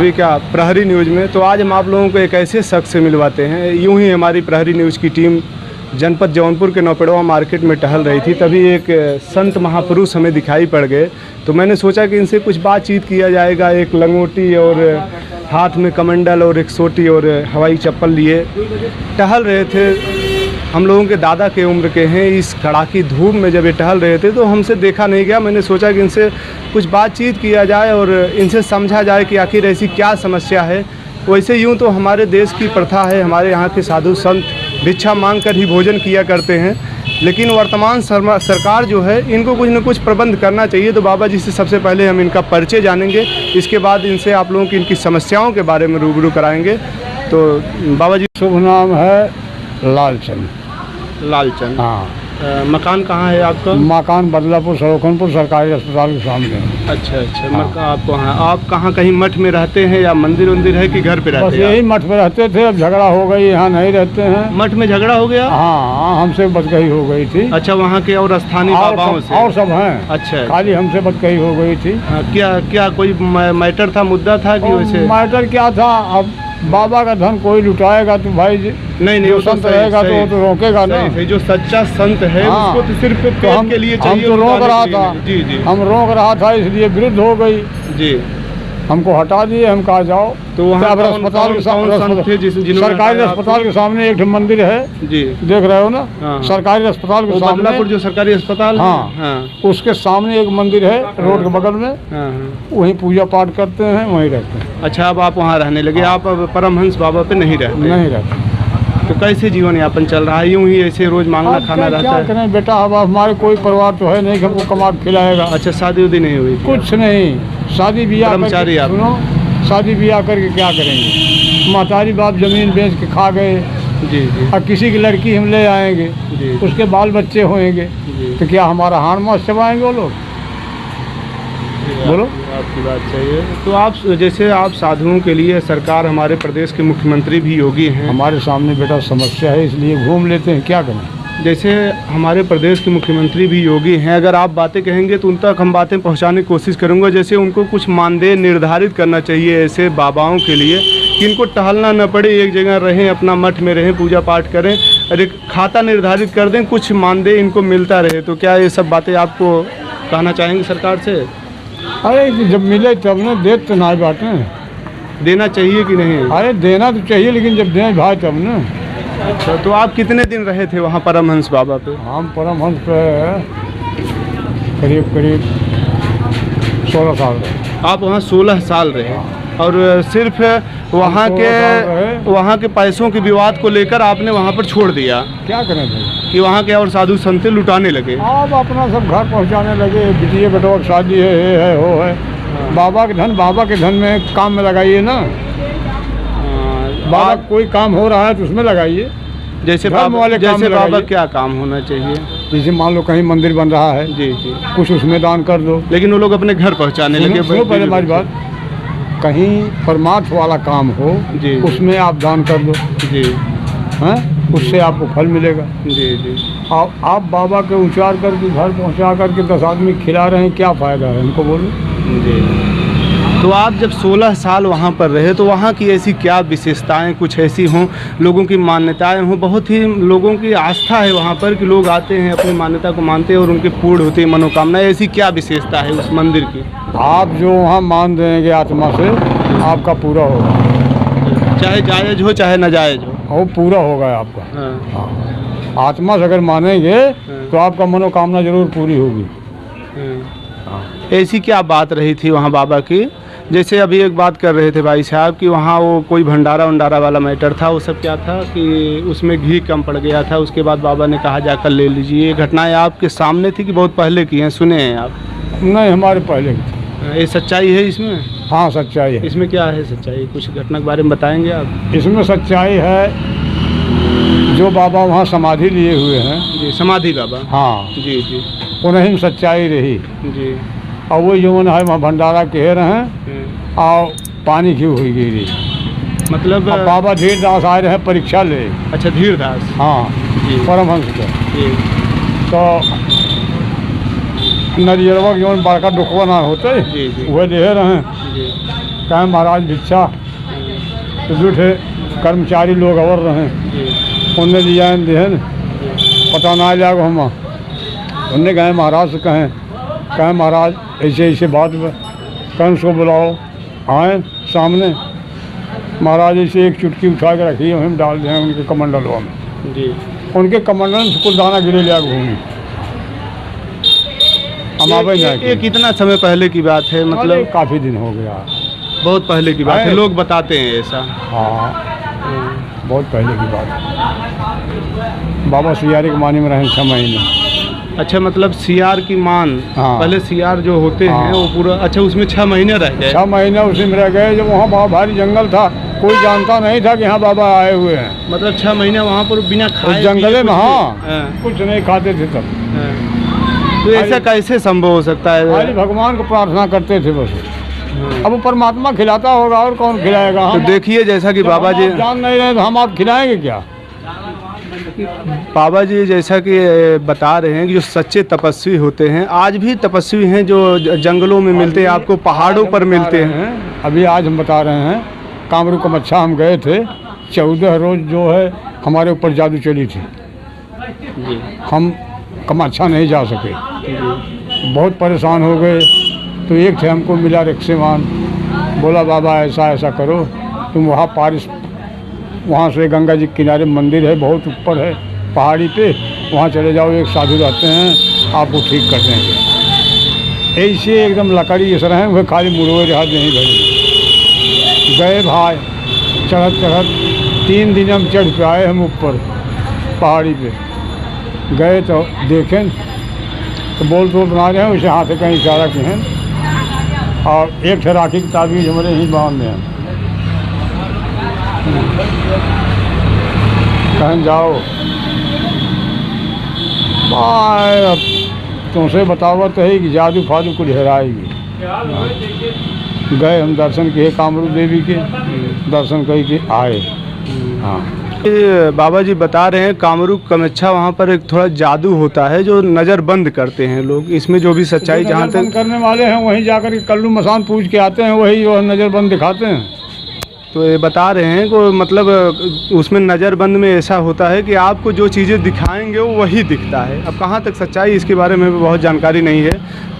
अभी क्या प्रहरी न्यूज़ में, तो आज हम आप लोगों को एक ऐसे शख्स से मिलवाते हैं। यूं ही हमारी प्रहरी न्यूज़ की टीम जनपद जौनपुर के नौपेड़वा मार्केट में टहल रही थी, तभी एक संत महापुरुष हमें दिखाई पड़ गए। तो मैंने सोचा कि इनसे कुछ बातचीत किया जाएगा। एक लंगोटी और हाथ में कमंडल और एक सोटी और हवाई चप्पल लिए टहल रहे थे। हम लोगों के दादा के उम्र के हैं। इस कड़ाकी धूप में जब ये टहल रहे थे तो हमसे देखा नहीं गया। मैंने सोचा कि इनसे कुछ बातचीत किया जाए और इनसे समझा जाए कि आखिर ऐसी क्या समस्या है। वैसे यूँ तो हमारे देश की प्रथा है, हमारे यहाँ के साधु संत भिक्षा मांग कर ही भोजन किया करते हैं, लेकिन वर्तमान सरकार जो है इनको कुछ न कुछ प्रबंध करना चाहिए। तो बाबा जी से सबसे पहले हम इनका परिचय जानेंगे, इसके बाद इनसे आप लोगों की इनकी समस्याओं के बारे में रूबरू कराएंगे। तो बाबा जी, शुभ नाम है लालचंद। लालचंद, हाँ। मकान कहाँ है आपका? मकान बदलापुर सरोखनपुर सरकारी अस्पताल के सामने। अच्छा अच्छा, हाँ। मकान आपको। हाँ, आप कहाँ कहीं मठ में रहते हैं या मंदिर वंदिर है कि घर पे रहते बस हैं? यही मठ पे रहते थे, अब झगड़ा हो गई, यहाँ नहीं रहते हैं। मठ में झगड़ा हो गया? हाँ, हमसे बदकही हो गई थी। अच्छा, वहाँ के और स्थानीय बाबाओं से? और सब हैं। अच्छा, खाली हमसे बदकही हो गई थी। क्या क्या कोई मैटर था, मुद्दा था कि वैसे? मैटर क्या था, अब बाबा का धन कोई लुटाएगा तो भाई नहीं, जो संत रहेगा तो वो तो रोकेगा ना। सही, जो सच्चा संत है उसको तो सिर्फ पेट के लिए चाहिए। हम तो रोक रहा था। जी जी, हम रोक रहा था, इसलिए विरुद्ध हो गई जी। हमको हटा दिए, हम कहा जाओ। तो वहाँ अस्पताल के सामने सरकारी अस्पताल के सामने एक मंदिर है जी, देख रहे हो ना? हाँ। सरकारी अस्पताल के सामने जो सरकारी अस्पताल, हाँ, उसके सामने एक मंदिर है रोड के बगल में। वहीं पूजा पाठ करते हैं, वहीं रहते हैं। अच्छा, अब आप वहाँ रहने लगे? आप अब परमहंस बाबा पे नहीं रहते? तो कैसे जीवन यापन चल रहा है? यूं ही ऐसे रोज मांगना खाना रहता है? क्या करें बेटा, अब हमारे कोई परिवार तो है नहीं कि हमको कमा के खिलाएगा। अच्छा, शादी उदी नहीं हुई? कुछ नहीं, शादी ब्याह कर्मचारी आप? सुनो, शादी ब्याह करके क्या करेंगे? महतारी बाप जमीन बेच के खा गए जी जी। और किसी की लड़की हम ले आएंगे जी, उसके बाल बच्चे होंगे तो क्या हमारा हाथ मास चबाएंगे वो लोग? बोलो। आपकी बात सही है। तो आप जैसे आप साधुओं के लिए सरकार, हमारे प्रदेश के मुख्यमंत्री भी योगी हैं। हमारे सामने बेटा समस्या है, इसलिए घूम लेते हैं, क्या करें? जैसे हमारे प्रदेश के मुख्यमंत्री भी योगी हैं, अगर आप बातें कहेंगे तो उन तक हम बातें पहुंचाने की कोशिश करूंगा। जैसे उनको कुछ मानदेय निर्धारित करना चाहिए ऐसे बाबाओं के लिए कि इनको टहलना न पड़े, एक जगह रहें, अपना मठ में रहें, पूजा पाठ करें, और एक खाता निर्धारित कर दें, कुछ मानदेय इनको मिलता रहे। तो क्या ये सब बातें आपको कहना चाहेंगे सरकार से? अरे जब मिले तब ना, दे तो ना बातें देना चाहिए कि नहीं? अरे देना तो चाहिए, लेकिन जब दें भाई तब ना। अच्छा, तो आप कितने दिन रहे थे वहाँ परमहंस बाबा पे? हम परमहंस पे करीब 16 साल रहे। आप वहाँ 16 साल रहे? और सिर्फ वहाँ के पैसों के विवाद को लेकर आपने वहाँ पर छोड़ दिया? क्या करें भाई, कि वहाँ के और साधु संत लुटाने लगे? आप अपना सब घर पहुँचाने लगे, बिटिया बेटों की शादी है, ये है वो है। हाँ। बाबा के धन में काम में लगाइए ना। बाबा कोई काम हो रहा है तो उसमें लगाइए। जैसे बाबा क्या काम होना चाहिए? जैसे मान लो कहीं मंदिर बन रहा है जी जी, कुछ उसमें दान कर दो। लेकिन वो लोग अपने घर पहुँचाने लगे। पहले हमारी बात, कहीं परमार्थ वाला काम हो जी, उसमें आप दान कर दो जी, हैं, उससे आपको फल मिलेगा जी जी। आप बाबा के उच्चार करके घर पहुंचा करके 10 आदमी खिला रहे हैं, क्या फ़ायदा है हमको, बोलो जी। तो आप जब 16 साल वहाँ पर रहे तो वहाँ की ऐसी क्या विशेषताएं कुछ ऐसी हों, लोगों की मान्यताएं हों? बहुत ही लोगों की आस्था है वहाँ पर कि लोग आते हैं, अपनी मान्यता को मानते हैं और उनकी पूर्ण होती है मनोकामनाएं। ऐसी क्या विशेषता है उस मंदिर की? आप जो वहाँ मान देंगे आत्मा से, आपका पूरा होगा, चाहे जायज़ हो चाहे नाजायज़ हो, वो पूरा होगा आपका। हाँ। आत्मा से अगर मानेंगे तो आपका मनोकामना जरूर पूरी होगी। ऐसी क्या बात रही थी वहाँ बाबा की? जैसे अभी एक बात कर रहे थे भाई साहब कि वहाँ वो कोई भंडारा वाला मैटर था, वो सब क्या था कि उसमें घी कम पड़ गया था, उसके बाद बाबा ने कहा जाकर ले लीजिए। ये घटनाएं आपके सामने थी कि बहुत पहले की हैं, सुने हैं आप? नहीं, हमारे पहले की। ये सच्चाई है इसमें? हाँ, सच्चाई है। इसमें क्या है सच्चाई? कुछ घटना के बारे में बताएंगे आप? इसमें सच्चाई है, जो बाबा वहाँ समाधि लिए हुए हैं जी, समाधि बाबा, हाँ जी जी, उन्हीं में सच्चाई रही जी। और वो जो है वहाँ भंडारा कह रहे हैं और पानी की हुई गिरी, मतलब बाबा धीरदास आए रहे परीक्षा ले। अच्छा, धीरदास, हाँ जी, परमहंस के जी। तो नरियरवा जो बड़का दुखवा ना होते वह दे रहे हैं, कहें महाराज भिक्षा तो जूठे कर्मचारी लोग और रहे उनने दिया देहन पता ना जाएगा हम उनने कहे महाराज से कहें महाराज ऐसे ऐसे बात कहें उसको बुलाओ आए सामने महाराज ऐसे एक चुटकी उठा के रखी हम डाल दें उनके कमंडलों में जी। उनके कमंडल से कुल दाना गिरे लिया घूमी हम आप ये कितना समय पहले की बात है? मतलब काफ़ी दिन हो गया, बहुत पहले की बात है, लोग बताते हैं ऐसा। हाँ बहुत पहले की बात है। बाबा सियारी के मानी में रहे 6 महीने। अच्छा, मतलब सियार की मान, हाँ। पहले सियार जो होते हैं वो पूरा, अच्छा उसमें 6 महीने रह गए। 6 महीने उसी में रह गए। जब वहाँ बहुत भारी जंगल था, कोई जानता नहीं था कि यहाँ बाबा आए हुए हैं। मतलब 6 महीने वहाँ पर बिना खाए जंगले में, हाँ हाँ। कुछ नहीं खाते थे तब। तो ऐसा कैसे संभव हो सकता है? खाली भगवान को प्रार्थना करते थे बस। अब वो परमात्मा खिलाता होगा और कौन खिलाएगा? तो देखिए जैसा कि बाबा जी जान नहीं रहे तो हम आप खिलाएंगे क्या? बाबा जी जैसा कि बता रहे हैं कि जो सच्चे तपस्वी होते हैं, आज भी तपस्वी हैं जो जंगलों में मिलते हैं, आपको पहाड़ों पर मिलते हैं। अभी आज हम बता रहे हैं कामरू कमच्छा हम गए थे, 14 रोज जो है हमारे ऊपर जादू चली थी जी। हम कमच्छा नहीं जा सके, बहुत परेशान हो गए। तो एक थे हमको मिला रिक्शेवान, बोला बाबा ऐसा ऐसा करो, तुम वहाँ से गंगा जी के किनारे मंदिर है, बहुत ऊपर है पहाड़ी पे, वहाँ चले जाओ, एक साधु रहते हैं आपको ठीक कर देंगे। ऐसे एकदम लकड़ी इस रहे वह खाली मुड़ोए जहाज नहीं भरे। गए भाई, चढ़त 3 दिन हम चढ़ के आए हम ऊपर पहाड़ी पे। गए तो देखें तो बोल बना रहे हैं, उसे हाथ से कहीं इशारा किए हैं और एक ठे राखी की ताबीज हमारे ही बांध हैं। कहीं जाओ भाई, अब तुमसे बतावत है कि जादू फादू कुछ हेराएगी। गए हम दर्शन किए कामरू देवी के, दर्शन कही के आए। हाँ बाबा जी बता रहे हैं कामरू कमच्छा वहाँ पर एक थोड़ा जादू होता है जो नज़र बंद करते हैं लोग, इसमें जो भी सच्चाई जहाँ तक करने वाले हैं वहीं जाकर के कल्लू मसान पूछ के आते हैं, वही जो नज़र बंद दिखाते हैं। तो ये बता रहे हैं कि मतलब उसमें नज़रबंद में ऐसा होता है कि आपको जो चीज़ें दिखाएंगे वो वही दिखता है। अब कहाँ तक सच्चाई इसके बारे में भी बहुत जानकारी नहीं है।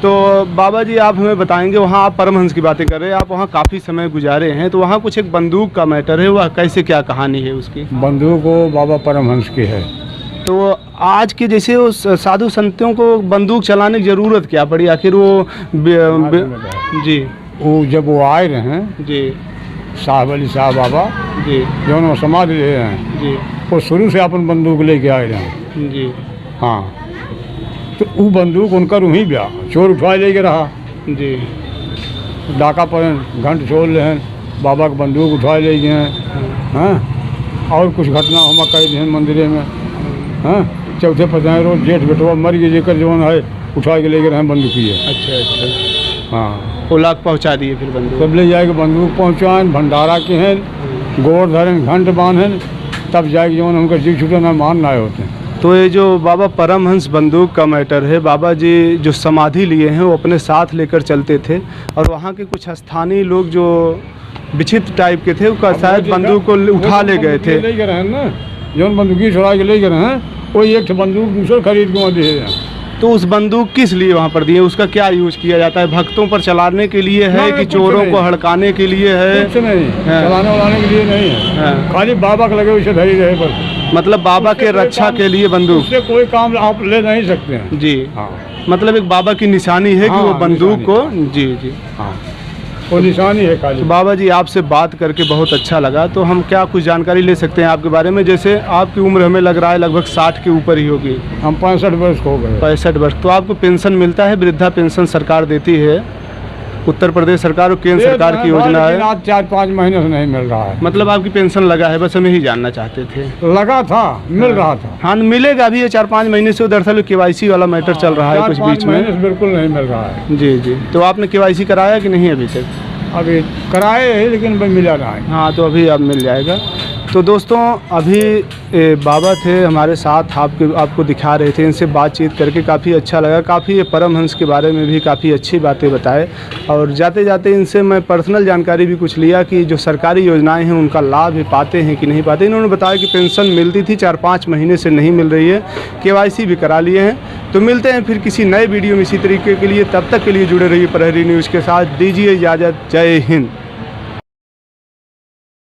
तो बाबा जी आप हमें बताएंगे, वहाँ आप परमहंस की बातें कर रहे हैं, आप वहाँ काफ़ी समय गुजारे हैं, तो वहाँ कुछ एक बंदूक का मैटर है, वह कैसे क्या कहानी है उसकी? बंदूक वो बाबा परमहंस की है। तो आज के जैसे उस साधु संतों को बंदूक चलाने की ज़रूरत क्या पड़ी आखिर? वो जी वो जब वो आए रहे हैं जी साहब अली साहब बाबा जी जो उन्होंने समाधि ले रहे हैं जी, वो शुरू से अपन बंदूक लेके आए रहे हैं जी। हाँ, तो वो बंदूक उनका रूही ब्या चोर उठवा लेके रहा जी। डाका पर घंट छोड़ रहे हैं, बाबा का बंदूक उठवा ले गए हैं। हाँ, और कुछ घटना हम कह हैं मंदिर में। हाँ, चौथे पचाए रोज जेठ बेटवा मर गए जेकर जवन है उठा के लेके रहे बंदूकी है। अच्छा अच्छा। हाँ, वो लाख पहुँचा दिए फिर बंदूक? सब ले जाके बंदूक पहुँचाएं, भंडारा के हैं, गोड़ धरें, घंट बांधें, तब जाके जवन उनका जीव छूटे ना मान लाए होते हैं। तो ये जो बाबा परमहंस बंदूक का मैटर है, बाबा जी जो समाधि लिए हैं वो अपने साथ लेकर चलते थे, और वहाँ के कुछ स्थानीय लोग जो विचित्र टाइप के थे वो शायद बंदूक को उठा ले गए थे। ले गए हैं ना, जौन बंदूकी छुड़ा के ले गए हैं, वो एक बंदूक दूसरा खरीद के वहाँ दिए हैं। तो उस बंदूक किस लिए वहाँ पर दिए? उसका क्या यूज किया जाता है? भक्तों पर चलाने के लिए है कि चोरों को हड़काने के लिए है? कुछ नहीं, चलाने वलाने के लिए नहीं है, खाली बाबा के लगे उसे धरी रहे बस। मतलब बाबा के रक्षा के लिए बंदूक? उससे कोई काम आप ले नहीं सकते हैं जी। हाँ, मतलब एक बाबा की निशानी है कि वो बंदूक को, जी जी हाँ, वो निशानी है खाली। तो बाबा जी आपसे बात करके बहुत अच्छा लगा। तो हम क्या कुछ जानकारी ले सकते हैं आपके बारे में? जैसे आपकी उम्र हमें लग रहा है लगभग 60 के ऊपर ही होगी। हम 65 वर्ष हो गए। 65 वर्ष। तो आपको पेंशन मिलता है? वृद्धा पेंशन सरकार देती है, उत्तर प्रदेश सरकार और केंद्र सरकार की योजना है। आज 4-5 महीने से नहीं मिल रहा है। मतलब आपकी पेंशन लगा है? बस हमें ही जानना चाहते थे। लगा था, मिल रहा था। हाँ, मिलेगा भी। ये 4-5 महीने से दरअसल KYC वाला मैटर चल रहा है कुछ बीच में। बिल्कुल नहीं मिल रहा है। जी जी। तो आपने KYC कराया कि नहीं अभी तक? अभी कराए है लेकिन मिला नहीं। हाँ, तो अभी अब मिल जाएगा। तो दोस्तों अभी बाबा थे हमारे साथ, आपको दिखा रहे थे, इनसे बातचीत करके काफ़ी अच्छा लगा। काफ़ी ये परमहंस के बारे में भी काफ़ी अच्छी बातें बताए, और जाते जाते इनसे मैं पर्सनल जानकारी भी कुछ लिया कि जो सरकारी योजनाएं हैं उनका लाभ भी पाते हैं कि नहीं पाते। इन्होंने बताया कि पेंशन मिलती थी, 4-5 महीने से नहीं मिल रही है, KYC भी करा लिए हैं। तो मिलते हैं फिर किसी नए वीडियो में इसी तरीके के लिए, तब तक के लिए जुड़े रहिए प्रहरी न्यूज़ के साथ। दीजिए इजाज़त, जय हिंद।